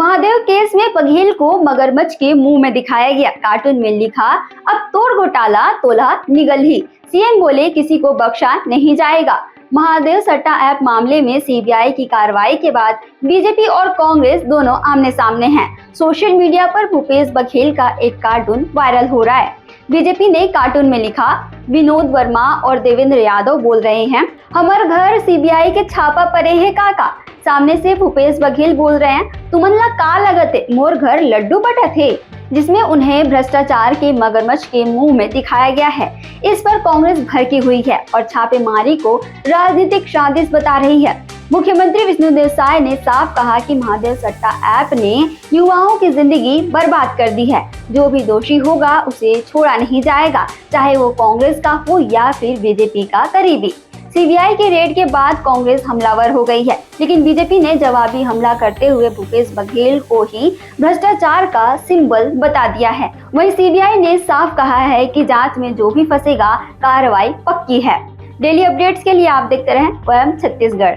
Mahadev case में बघेल को मगरमच्छ के मुंह में दिखाया गया। कार्टून में लिखा, अब तोड़ घोटाला तोला निगल ही। सीएम बोले, किसी को बख्शा नहीं जाएगा। महादेव सट्टा ऐप मामले में सीबीआई की कार्रवाई के बाद बीजेपी और कांग्रेस दोनों आमने सामने हैं। सोशल मीडिया पर भूपेश बघेल का एक कार्टून वायरल हो रहा है। बीजेपी ने कार्टून में लिखा, विनोद वर्मा और देवेंद्र यादव बोल रहे हैं, हमार घर सीबीआई के छापा पड़े है काका। सामने से भूपेश बघेल बोल रहे हैं, तुमन का लगते मोर घर लड्डू बटा थे, जिसमें उन्हें भ्रष्टाचार के मगरमच्छ के मुंह में दिखाया गया है। इस पर कांग्रेस भड़की हुई है और छापेमारी को राजनीतिक साजिश बता रही है। मुख्यमंत्री विष्णुदेव साय ने साफ कहा कि महादेव सट्टा ऐप ने युवाओं की जिंदगी बर्बाद कर दी है। जो भी दोषी होगा उसे छोड़ा नहीं जाएगा, चाहे वो कांग्रेस का हो या फिर बीजेपी का करीबी। सीबीआई के रेड के बाद कांग्रेस हमलावर हो गई है, लेकिन बीजेपी ने जवाबी हमला करते हुए भूपेश बघेल को ही भ्रष्टाचार का सिंबल बता दिया है। वहीं सीबीआई ने साफ कहा है कि जांच में जो भी फंसेगा कार्रवाई पक्की है। डेली अपडेट्स के लिए आप देखते रहें वयम छत्तीसगढ़।